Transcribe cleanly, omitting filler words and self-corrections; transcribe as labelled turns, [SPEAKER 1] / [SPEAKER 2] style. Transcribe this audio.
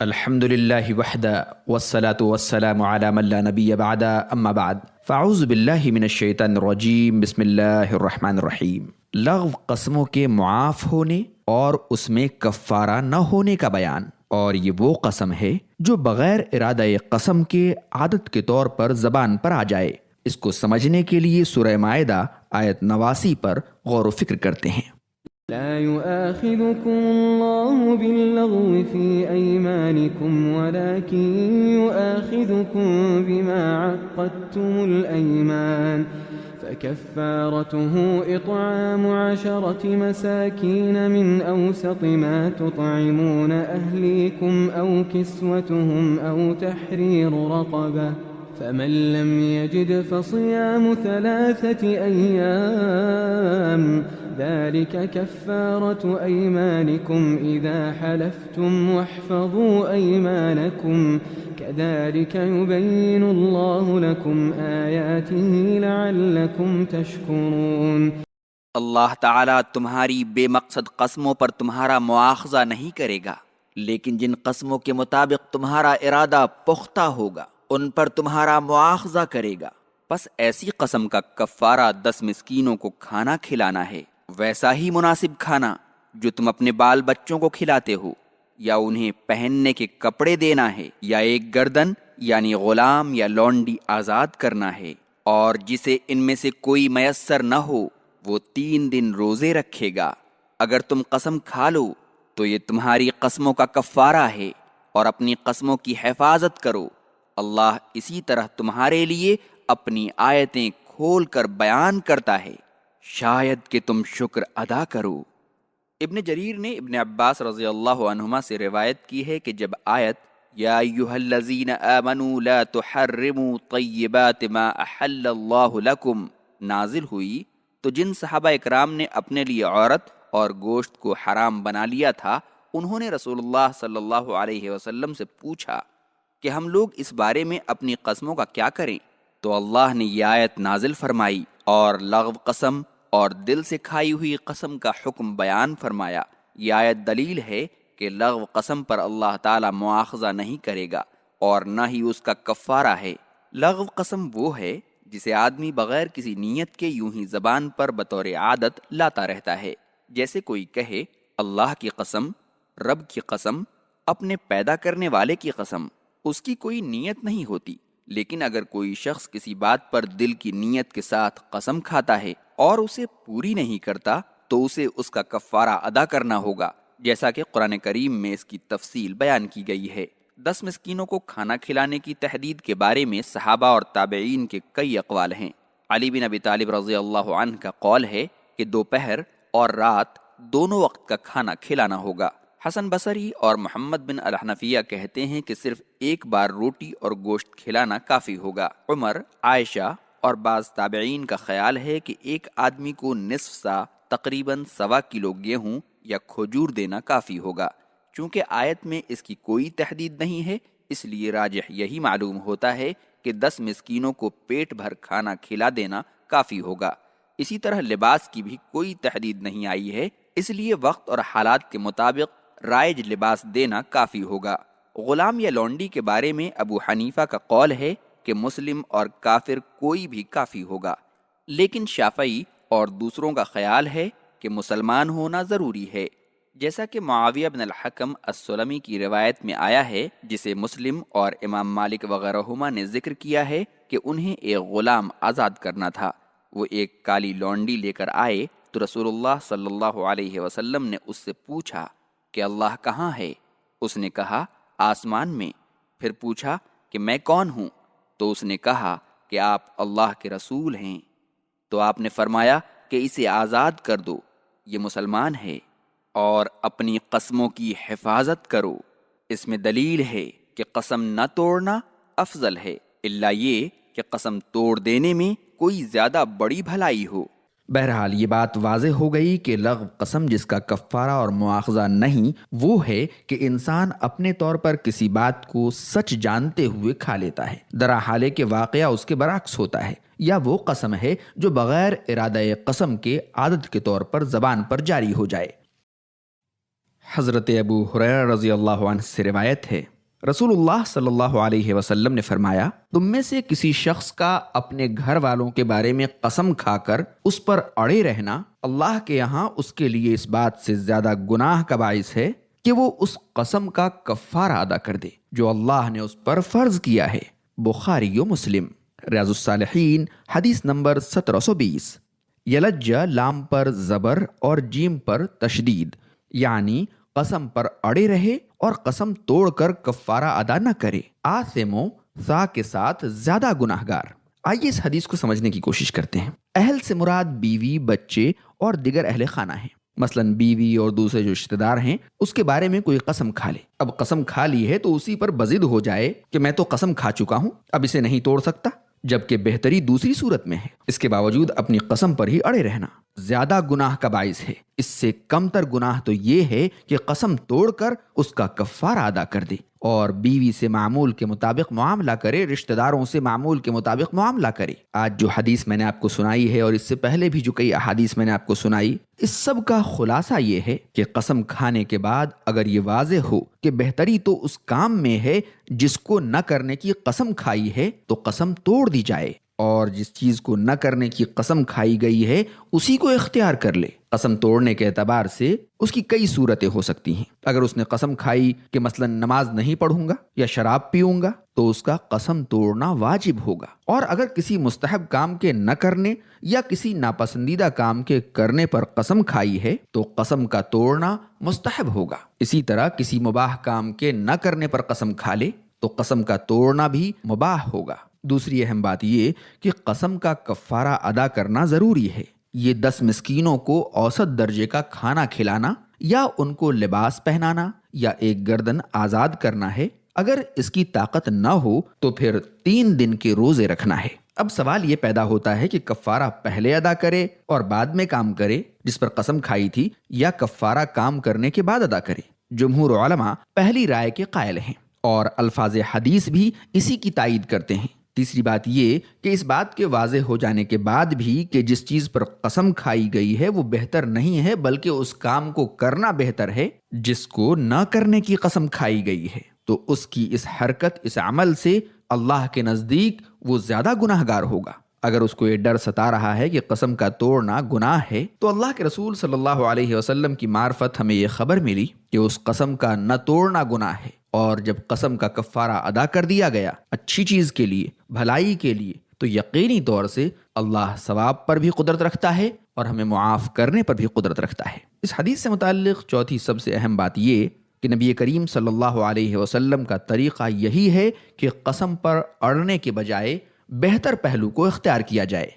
[SPEAKER 1] الحمد للہ وحدہ والصلاة والسلام علی من لا نبی بعدہ اما بعد فاعوذ باللہ من الشیطان الرجیم بسم اللہ الرحمن الرحیم۔ لغو قسموں کے معاف ہونے اور اس میں کفارہ نہ ہونے کا بیان۔ اور یہ وہ قسم ہے جو بغیر ارادہ قسم کے عادت کے طور پر زبان پر آ جائے۔ اس کو سمجھنے کے لیے سورہ مائدہ آیت 89 پر غور و فکر کرتے ہیں۔
[SPEAKER 2] لا يؤاخذكم الله باللغو في أيمانكم ولكن يؤاخذكم بما عقدتم الأيمان فكفارته إطعام 10 مساكين من أوسط ما تطعمون أهليكم أو كسوتهم أو تحرير رقبة فمن لم يجد فصيام 3 أيام ذلك كفارة أيمانكم إذا حلفتم واحفظوا أيمانكم كذلك يبين الله لكم آياته لعلكم تشكرون۔
[SPEAKER 3] اللہ تعالیٰ تمہاری بے مقصد قسموں پر تمہارا مواخذہ نہیں کرے گا، لیکن جن قسموں کے مطابق تمہارا ارادہ پختہ ہوگا ان پر تمہارا مواخذہ کرے گا۔ پس ایسی قسم کا کفارہ 10 مسکینوں کو کھانا کھلانا ہے، ویسا ہی مناسب کھانا جو تم اپنے بال بچوں کو کھلاتے ہو، یا انہیں پہننے کے کپڑے دینا ہے، یا ایک گردن یعنی غلام یا لونڈی آزاد کرنا ہے۔ اور جسے ان میں سے کوئی میسر نہ ہو وہ 3 دن روزے رکھے گا۔ اگر تم قسم کھا لو تو یہ تمہاری قسموں کا کفارہ ہے، اور اپنی قسموں کی حفاظت کرو۔ اللہ اسی طرح تمہارے لیے اپنی آیتیں کھول کر بیان کرتا ہے، شاید کہ تم شکر ادا کرو۔ ابن جریر نے ابن عباس رضی اللہ عنہما سے روایت کی ہے کہ جب آیت یا ایھا الذین آمنوا لا تحرموا طیبات ما احل اللہ لکم نازل ہوئی تو جن صحابہ اکرام نے اپنے لیے عورت اور گوشت کو حرام بنا لیا تھا، انہوں نے رسول اللہ صلی اللہ علیہ وسلم سے پوچھا کہ ہم لوگ اس بارے میں اپنی قسموں کا کیا کریں؟ تو اللہ نے یہ آیت نازل فرمائی اور لغو قسم اور دل سے کھائی ہوئی قسم کا حکم بیان فرمایا۔ یہ آیت دلیل ہے کہ لغو قسم پر اللہ تعالی مواخذہ نہیں کرے گا اور نہ ہی اس کا کفارہ ہے۔ لغو قسم وہ ہے جسے آدمی بغیر کسی نیت کے یوں ہی زبان پر بطور عادت لاتا رہتا ہے، جیسے کوئی کہے اللہ کی قسم، رب کی قسم، اپنے پیدا کرنے والے کی قسم۔ اس کی کوئی نیت نہیں ہوتی، لیکن اگر کوئی شخص کسی بات پر دل کی نیت کے ساتھ قسم کھاتا ہے اور اسے پوری نہیں کرتا تو اسے اس کا کفارہ ادا کرنا ہوگا، جیسا کہ قرآن کریم میں اس کی تفصیل بیان کی گئی ہے۔ 10 مسکینوں کو کھانا کھلانے کی تحدید کے بارے میں صحابہ اور تابعین کے کئی اقوال ہیں۔ علی بن ابی طالب رضی اللہ عنہ کا قول ہے کہ دوپہر اور رات دونوں وقت کا کھانا کھلانا ہوگا۔ حسن بصری اور محمد بن الحنفیہ کہتے ہیں کہ صرف ایک بار روٹی اور گوشت کھلانا کافی ہوگا۔ عمر، عائشہ اور بعض تابعین کا خیال ہے کہ ایک آدمی کو نصف سا تقریباً 1.25 کلو گیہوں یا کھجور دینا کافی ہوگا۔ چونکہ آیت میں اس کی کوئی تحدید نہیں ہے، اس لیے راجح یہی معلوم ہوتا ہے کہ 10 مسکینوں کو پیٹ بھر کھانا کھلا دینا کافی ہوگا۔ اسی طرح لباس کی بھی کوئی تحدید نہیں آئی ہے، اس لیے وقت اور حالات کے مطابق رائج لباس دینا کافی ہوگا۔ غلام یا لونڈی کے بارے میں ابو حنیفہ کا قول ہے کہ مسلم اور کافر کوئی بھی کافی ہوگا، لیکن شافعی اور دوسروں کا خیال ہے کہ مسلمان ہونا ضروری ہے، جیسا کہ معاویہ بن الحکم السلمی کی روایت میں آیا ہے، جسے مسلم اور امام مالک وغیرہما نے ذکر کیا ہے کہ انہیں ایک غلام آزاد کرنا تھا۔ وہ ایک کالی لونڈی لے کر آئے تو رسول اللہ صلی اللہ علیہ وسلم نے اس سے پوچھا کہ اللہ کہاں ہے؟ اس نے کہا آسمان میں۔ پھر پوچھا کہ میں کون ہوں؟ تو اس نے کہا کہ آپ اللہ کے رسول ہیں۔ تو آپ نے فرمایا کہ اسے آزاد کر دو، یہ مسلمان ہے، اور اپنی قسموں کی حفاظت کرو۔ اس میں دلیل ہے کہ قسم نہ توڑنا افضل ہے، الا یہ کہ قسم توڑ دینے میں کوئی زیادہ بڑی بھلائی ہو۔
[SPEAKER 1] بہرحال یہ بات واضح ہو گئی کہ لغو قسم جس کا کفارہ اور مواخذہ نہیں وہ ہے کہ انسان اپنے طور پر کسی بات کو سچ جانتے ہوئے کھا لیتا ہے، درحالے کہ واقعہ اس کے برعکس ہوتا ہے، یا وہ قسم ہے جو بغیر ارادہ قسم کے عادت کے طور پر زبان پر جاری ہو جائے۔ حضرت ابو ہریرہ رضی اللہ عنہ سے روایت ہے رسول اللہ صلی اللہ علیہ وسلم نے فرمایا، تم میں سے کسی شخص کا اپنے گھر والوں کے بارے میں قسم کھا کر اس پر اڑے رہنا اللہ کے یہاں اس کے لیے اس بات سے زیادہ گناہ کا باعث ہے کہ وہ اس قسم کا کفارہ ادا کر دے جو اللہ نے اس پر فرض کیا ہے۔ بخاری و مسلم۔ ریاض الصالحین حدیث نمبر 1720۔ یلج لام پر زبر اور جیم پر تشدید، یعنی قسم پر اڑے رہے اور قسم توڑ کر کفارہ ادا نہ کرے۔ آثمو سا کے ساتھ زیادہ گناہ گار۔ آئیے اس حدیث کو سمجھنے کی کوشش کرتے ہیں۔ اہل سے مراد بیوی، بچے اور دیگر اہل خانہ ہیں۔ مثلا بیوی اور دوسرے جو رشتہ دار ہیں اس کے بارے میں کوئی قسم کھا لے، اب قسم کھا لی ہے تو اسی پر بضد ہو جائے کہ میں تو قسم کھا چکا ہوں، اب اسے نہیں توڑ سکتا، جبکہ بہتری دوسری صورت میں ہے، اس کے باوجود اپنی قسم پر ہی اڑے رہنا زیادہ گناہ کا باعث ہے۔ اس سے کم تر گناہ تو یہ ہے کہ قسم توڑ کر اس کا کفارہ ادا کر دے اور بیوی سے معمول کے مطابق معاملہ کرے، رشتہ داروں سے معمول کے مطابق معاملہ کرے۔ آج جو حدیث میں نے آپ کو سنائی ہے اور اس سے پہلے بھی جو کئی احادیث میں نے آپ کو سنائی، اس سب کا خلاصہ یہ ہے کہ قسم کھانے کے بعد اگر یہ واضح ہو کہ بہتری تو اس کام میں ہے جس کو نہ کرنے کی قسم کھائی ہے تو قسم توڑ دی جائے، اور جس چیز کو نہ کرنے کی قسم کھائی گئی ہے اسی کو اختیار کر لے۔ قسم توڑنے کے اعتبار سے اس کی کئی صورتیں ہو سکتی ہیں۔ اگر اس نے قسم کھائی کہ مثلا نماز نہیں پڑھوں گا یا شراب پیوں گا تو اس کا قسم توڑنا واجب ہوگا، اور اگر کسی مستحب کام کے نہ کرنے یا کسی ناپسندیدہ کام کے کرنے پر قسم کھائی ہے تو قسم کا توڑنا مستحب ہوگا۔ اسی طرح کسی مباح کام کے نہ کرنے پر قسم کھا لے تو قسم کا توڑنا بھی مباح ہوگا۔ دوسری اہم بات یہ کہ قسم کا کفارہ ادا کرنا ضروری ہے۔ یہ 10 مسکینوں کو اوسط درجے کا کھانا کھلانا یا ان کو لباس پہنانا یا ایک گردن آزاد کرنا ہے۔ اگر اس کی طاقت نہ ہو تو پھر 3 دن کے روزے رکھنا ہے۔ اب سوال یہ پیدا ہوتا ہے کہ کفارہ پہلے ادا کرے اور بعد میں کام کرے جس پر قسم کھائی تھی، یا کفارہ کام کرنے کے بعد ادا کرے۔ جمہور علماء پہلی رائے کے قائل ہیں اور الفاظ حدیث بھی اسی کی تائید کرتے ہیں۔ تیسری بات یہ کہ اس بات کے واضح ہو جانے کے بعد بھی کہ جس چیز پر قسم کھائی گئی ہے وہ بہتر نہیں ہے بلکہ اس کام کو کرنا بہتر ہے جس کو نہ کرنے کی قسم کھائی گئی ہے، تو اس کی اس حرکت، اس عمل سے اللہ کے نزدیک وہ زیادہ گناہ گار ہوگا۔ اگر اس کو یہ ڈر ستا رہا ہے کہ قسم کا توڑنا گناہ ہے تو اللہ کے رسول صلی اللہ علیہ وسلم کی معرفت ہمیں یہ خبر ملی کہ اس قسم کا نہ توڑنا گناہ ہے، اور جب قسم کا کفارہ ادا کر دیا گیا اچھی چیز کے لیے، بھلائی کے لیے، تو یقینی طور سے اللہ ثواب پر بھی قدرت رکھتا ہے اور ہمیں معاف کرنے پر بھی قدرت رکھتا ہے۔ اس حدیث سے متعلق چوتھی سب سے اہم بات یہ کہ نبی کریم صلی اللہ علیہ وسلم کا طریقہ یہی ہے کہ قسم پر اڑنے کے بجائے بہتر پہلو کو اختیار کیا جائے۔